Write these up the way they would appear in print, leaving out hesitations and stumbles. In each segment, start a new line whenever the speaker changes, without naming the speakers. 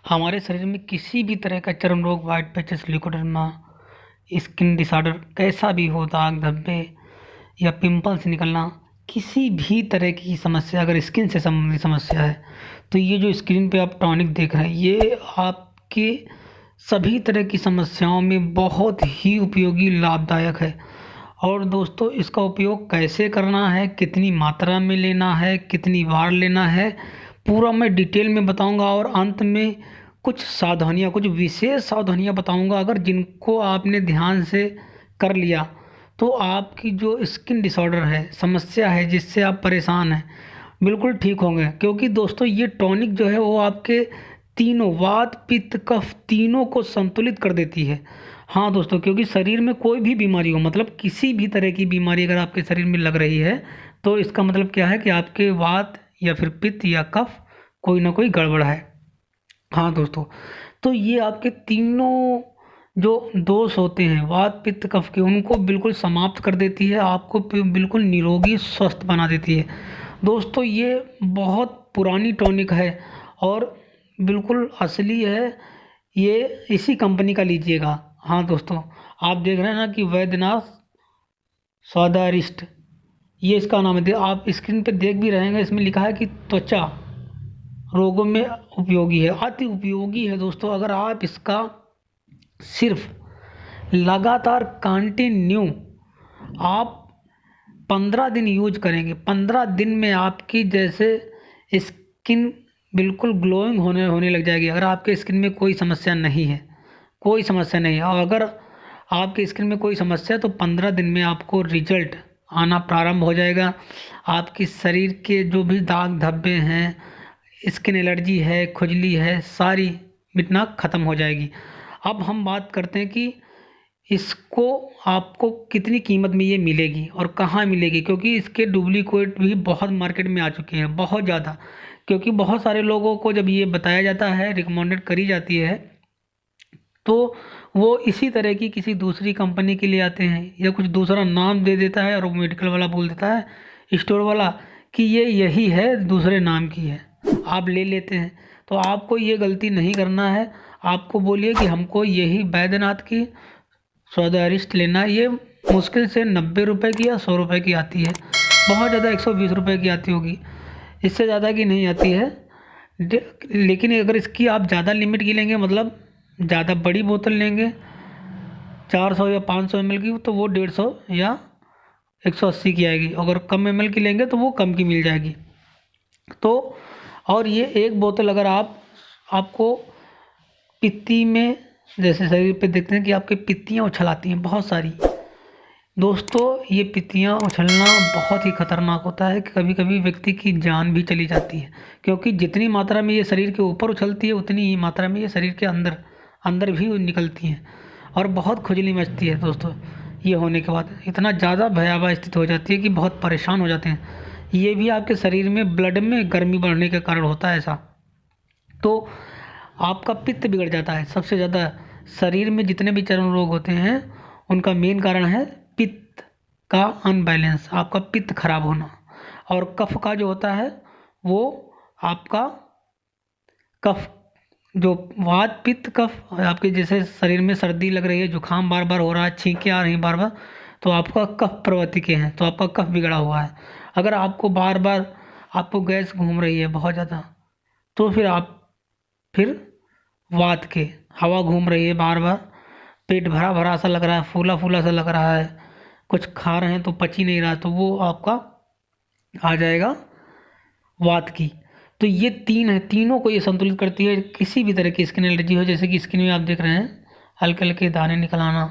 हमारे शरीर में किसी भी तरह का चर्म रोग, white patches, leucoderma, skin disorder, कैसा भी हो, दाग धब्बे या पिंपल्स निकलना, किसी भी तरह की समस्या, अगर स्किन से संबंधित समस्या है तो ये जो स्क्रीन पे आप टॉनिक देख रहे हैं ये आपके सभी तरह की समस्याओं में बहुत ही उपयोगी, लाभदायक है। और दोस्तों, इसका उपयोग कैसे करना है, कितनी मात्रा में लेना है, कितनी बार लेना है, पूरा मैं डिटेल में बताऊंगा। और अंत में कुछ सावधानियां, कुछ विशेष सावधानियां बताऊंगा। अगर जिनको आपने ध्यान से कर लिया तो आपकी जो स्किन डिसऑर्डर है, समस्या है, जिससे आप परेशान हैं, बिल्कुल ठीक होंगे। क्योंकि दोस्तों ये टॉनिक जो है वो आपके तीनों वात, पित्त, कफ तीनों को संतुलित कर देती है। हाँ दोस्तों, क्योंकि शरीर में कोई भी बीमारी हो, मतलब किसी भी तरह की बीमारी अगर आपके शरीर में लग रही है तो इसका मतलब क्या है कि आपके वात या फिर पित्त या कफ कोई ना कोई गड़बड़ है। हाँ दोस्तों, तो ये आपके तीनों जो दोष होते हैं वात, पित्त, कफ के, उनको बिल्कुल समाप्त कर देती है, आपको बिल्कुल निरोगी, स्वस्थ बना देती है। दोस्तों ये बहुत पुरानी टॉनिक है और बिल्कुल असली है। ये इसी कंपनी का लीजिएगा। हाँ दोस्तों, आप देख रहे हैं ना कि वैद्यनाथ सौदारिस्ट, ये इसका नाम है। आप स्क्रीन पे देख भी रहेंगे, इसमें लिखा है कि त्वचा रोगों में उपयोगी है, अति उपयोगी है। दोस्तों अगर आप इसका सिर्फ लगातार कंटिन्यू आप 15 दिन यूज करेंगे, 15 दिन में आपकी जैसे स्किन बिल्कुल ग्लोइंग होने लग जाएगी। अगर आपके स्किन में कोई समस्या नहीं है, कोई समस्या नहीं है, और अगर आपके स्किन में कोई समस्या है तो 15 दिन में आपको रिजल्ट आना प्रारंभ हो जाएगा। आपके शरीर के जो भी दाग धब्बे हैं, स्किन एलर्जी है, खुजली है, सारी मिटना ख़त्म हो जाएगी। अब हम बात करते हैं कि इसको आपको कितनी कीमत में ये मिलेगी और कहाँ मिलेगी, क्योंकि इसके डुप्लीकेट भी बहुत मार्केट में आ चुके हैं, बहुत ज़्यादा। क्योंकि बहुत सारे लोगों को जब ये बताया जाता है, रिकमेंडेड करी जाती है, तो वो इसी तरह की किसी दूसरी कंपनी के लिए आते हैं या कुछ दूसरा नाम दे देता है और वो मेडिकल वाला बोल देता है, स्टोर वाला, कि ये यही है, दूसरे नाम की है, आप ले लेते हैं। तो आपको ये गलती नहीं करना है। आपको बोलिए कि हमको यही बैद्यनाथ की सौदारिस्ट लेना है। ये मुश्किल से 90 रुपये की या 100 रुपये की आती है, बहुत ज़्यादा 120 रुपये की आती होगी, इससे ज़्यादा की नहीं आती है। लेकिन अगर इसकी आप ज़्यादा लिमिट की लेंगे, मतलब ज़्यादा बड़ी बोतल लेंगे 400 या 500 ml की, तो वो 150 या 180 की आएगी। अगर कम ml की लेंगे तो वो कम की मिल जाएगी। तो और ये एक बोतल अगर आपको पित्ती में, जैसे शरीर पे देखते हैं कि आपकी पित्तियाँ उछलाती हैं बहुत सारी। दोस्तों ये पित्तियाँ उछलना बहुत ही खतरनाक होता है कि कभी कभी व्यक्ति की जान भी चली जाती है। क्योंकि जितनी मात्रा में ये शरीर के ऊपर उछलती है उतनी ही मात्रा में ये शरीर के अंदर अंदर भी निकलती हैं और बहुत खुजली मचती है। दोस्तों ये होने के बाद इतना ज़्यादा भयावह स्थिति हो जाती है कि बहुत परेशान हो जाते हैं। ये भी आपके शरीर में ब्लड में गर्मी बढ़ने के कारण होता है ऐसा। तो आपका पित्त बिगड़ जाता है। सबसे ज़्यादा शरीर में जितने भी चर्म रोग होते हैं उनका मेन कारण है पित्त का अनबैलेंस, आपका पित्त खराब होना। और कफ का जो होता है वो आपका कफ, जो वात, पित्त, कफ, आपके जैसे शरीर में सर्दी लग रही है, जुकाम बार बार हो रहा है, छींकें आ रही हैं बार बार, तो आपका कफ प्रवृत्ति के हैं, तो आपका कफ बिगड़ा हुआ है। अगर आपको बार बार आपको गैस घूम रही है बहुत ज़्यादा, तो फिर वात के, हवा घूम रही है बार बार, पेट भरा भरा सा लग रहा है, फूला फूला सा लग रहा है, कुछ खा रहे हैं तो पच ही नहीं रहा, तो वो आपका आ जाएगा वात की। तो ये तीन है, तीनों को ये संतुलित करती है। किसी भी तरह की स्किन एलर्जी हो, जैसे कि स्किन में आप देख रहे हैं हल्के हल्के दाने निकल आना,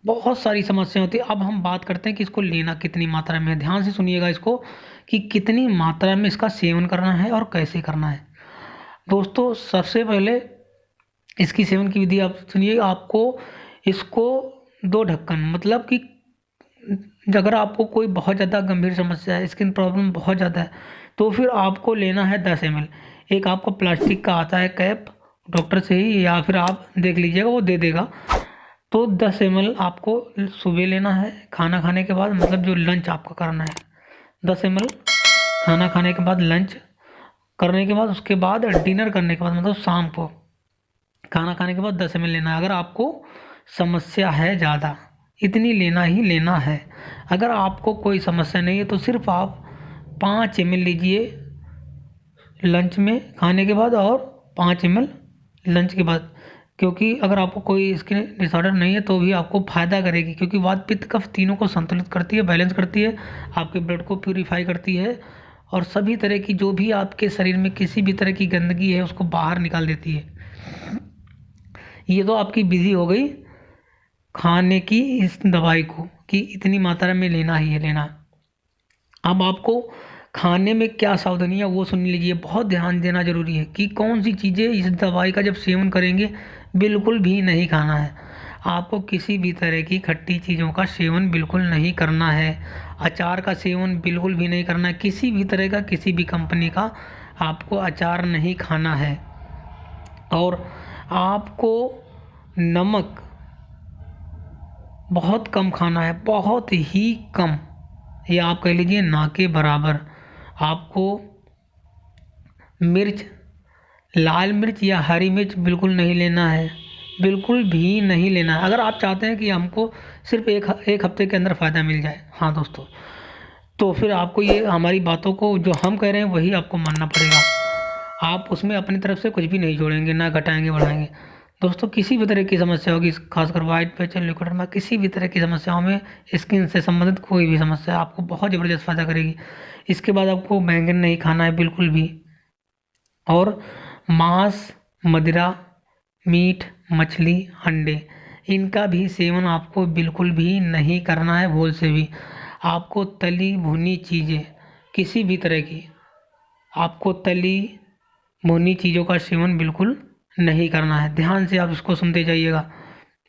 बहुत सारी समस्या होती है। अब हम बात करते हैं कि इसको लेना कितनी मात्रा में है। ध्यान से सुनिएगा इसको, कि कितनी मात्रा में इसका सेवन करना है और कैसे करना है। दोस्तों सबसे पहले इसकी सेवन की विधि आप सुनिए। आपको इसको 2 ढक्कन, मतलब कि अगर आपको कोई बहुत ज़्यादा गंभीर समस्या है, स्किन प्रॉब्लम बहुत ज़्यादा है, तो फिर आपको लेना है 10 ml। एक आपको प्लास्टिक का आता है कैप डॉक्टर से ही, या फिर आप देख लीजिएगा वो दे देगा। तो 10 ml आपको सुबह लेना है खाना खाने के बाद, मतलब जो लंच आपका करना है। 10 ml खाना खाने के बाद, लंच करने के बाद, उसके बाद डिनर करने के बाद, मतलब शाम को खाना खाने के बाद 10 ml लेना है। अगर आपको समस्या है ज़्यादा, इतनी लेना ही लेना है। अगर आपको कोई समस्या नहीं है तो सिर्फ आप 5 ml लीजिए लंच में खाने के बाद, और 5 ml लंच के बाद, क्योंकि अगर आपको कोई इसके डिसऑर्डर नहीं है तो भी आपको फ़ायदा करेगी, क्योंकि वात पित्त कफ तीनों को संतुलित करती है, बैलेंस करती है, आपके ब्लड को प्यूरीफाई करती है, और सभी तरह की जो भी आपके शरीर में किसी भी तरह की गंदगी है उसको बाहर निकाल देती है। ये तो आपकी विधि हो गई खाने की इस दवाई को, कि इतनी मात्रा में लेना ही है लेना। अब आपको खाने में क्या सावधानी है वो सुन लीजिए। बहुत ध्यान देना जरूरी है कि कौन सी चीज़ें इस दवाई का जब सेवन करेंगे बिल्कुल भी नहीं खाना है। आपको किसी भी तरह की खट्टी चीज़ों का सेवन बिल्कुल नहीं करना है। अचार का सेवन बिल्कुल भी नहीं करना है। किसी भी तरह का, किसी भी कंपनी का आपको अचार नहीं खाना है। और आपको नमक बहुत कम खाना है, बहुत ही कम, या आप कह लीजिए ना के बराबर। आपको मिर्च, लाल मिर्च या हरी मिर्च बिल्कुल नहीं लेना है, बिल्कुल भी नहीं लेना है। अगर आप चाहते हैं कि हमको सिर्फ एक हफ्ते के अंदर फ़ायदा मिल जाए, हाँ दोस्तों, तो फिर आपको ये हमारी बातों को जो हम कह रहे हैं वही आपको मानना पड़ेगा। आप उसमें अपनी तरफ से कुछ भी नहीं जोड़ेंगे, ना घटाएंगे बढ़ाएंगे। दोस्तों, किसी भी तरह की समस्या होगी, खासकर वाइट पैच, लिक्विडरमा, किसी भी तरह की समस्याओं में, स्किन से संबंधित कोई भी समस्या आपको बहुत ज़बरदस्त फ़ायदा करेगी। इसके बाद आपको बैंगन नहीं खाना है बिल्कुल भी, और मांस, मदिरा, मीट, मछली, अंडे, इनका भी सेवन आपको बिल्कुल भी नहीं करना है भूल से भी। आपको तली भुनी चीज़ें, किसी भी तरह की, आपको तली भुनी चीज़ों का सेवन बिल्कुल नहीं करना है। ध्यान से आप इसको सुनते जाइएगा।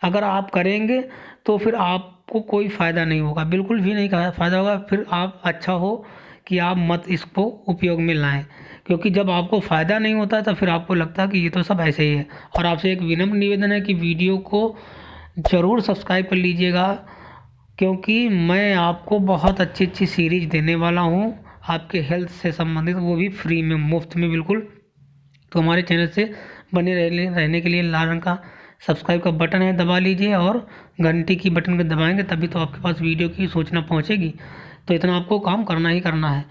अगर आप करेंगे तो फिर आपको कोई फ़ायदा नहीं होगा, बिल्कुल भी नहीं फ़ायदा होगा। फिर आप अच्छा हो कि आप मत इसको उपयोग में लाएं, क्योंकि जब आपको फ़ायदा नहीं होता तो फिर आपको लगता है कि ये तो सब ऐसे ही है। और आपसे एक विनम्र निवेदन है कि वीडियो को ज़रूर सब्सक्राइब कर लीजिएगा, क्योंकि मैं आपको बहुत अच्छी अच्छी सीरीज देने वाला हूँ आपके हेल्थ से संबंधित, वो भी फ्री में, मुफ्त में बिल्कुल। तो हमारे चैनल से बने रहने के लिए लाल रंग का सब्सक्राइब का बटन है, दबा लीजिए, और घंटी की बटन को दबाएंगे तभी तो आपके पास वीडियो की सूचना पहुंचेगी। तो इतना आपको काम करना ही करना है।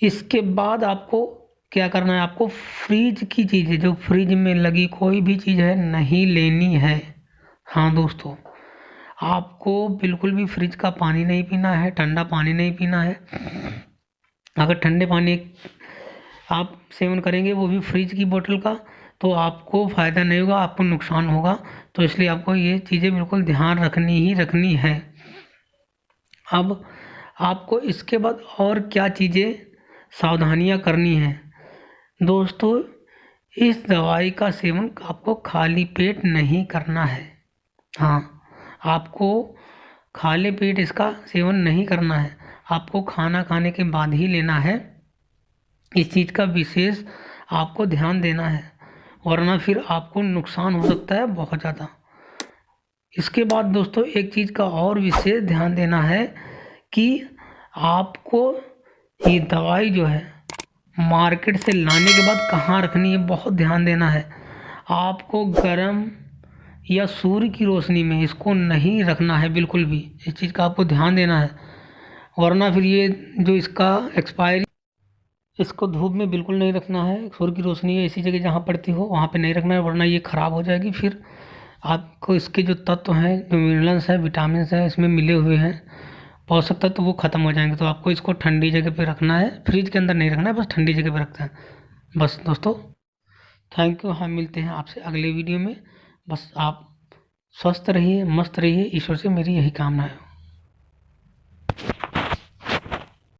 इसके बाद आपको क्या करना है, आपको फ्रिज की चीज़ें, जो फ्रिज में लगी कोई भी चीज़ है, नहीं लेनी है। हाँ दोस्तों, आपको बिल्कुल भी फ्रिज का पानी नहीं पीना है, ठंडा पानी नहीं पीना है। अगर ठंडे पानी आप सेवन करेंगे, वो भी फ्रिज की बोतल का, तो आपको फ़ायदा नहीं होगा, आपको नुकसान होगा। तो इसलिए आपको ये चीज़ें बिल्कुल ध्यान रखनी ही रखनी है। अब आपको इसके बाद और क्या चीज़ें सावधानियां करनी हैं दोस्तों, इस दवाई का सेवन आपको खाली पेट नहीं करना है। हाँ, आपको खाली पेट इसका सेवन नहीं करना है, आपको खाना खाने के बाद ही लेना है। इस चीज़ का विशेष आपको ध्यान देना है, वरना फिर आपको नुकसान हो सकता है बहुत ज़्यादा। इसके बाद दोस्तों एक चीज़ का और विशेष ध्यान देना है कि आपको ये दवाई जो है मार्केट से लाने के बाद कहाँ रखनी है, बहुत ध्यान देना है। आपको गर्म या सूर्य की रोशनी में इसको नहीं रखना है बिल्कुल भी, इस चीज़ का आपको ध्यान देना है, वरना फिर ये जो इसका एक्सपायरी, इसको धूप में बिल्कुल नहीं रखना है। सूर्य की रोशनी है ऐसी जगह जहाँ पड़ती हो वहाँ पे नहीं रखना है, वरना ये ख़राब हो जाएगी। फिर आपको इसके जो तत्व हैं, जो मिनरल्स हैं, विटामिन हैं, इसमें मिले हुए हैं पोषक तत्व, वो ख़त्म हो जाएंगे। तो आपको इसको ठंडी जगह पे रखना है, फ्रिज के अंदर नहीं रखना है, बस ठंडी जगह पे रखते हैं बस। दोस्तों थैंक यू, हम मिलते हैं आपसे अगले वीडियो में। बस आप स्वस्थ रहिए, मस्त रहिए, ईश्वर से मेरी यही कामना है।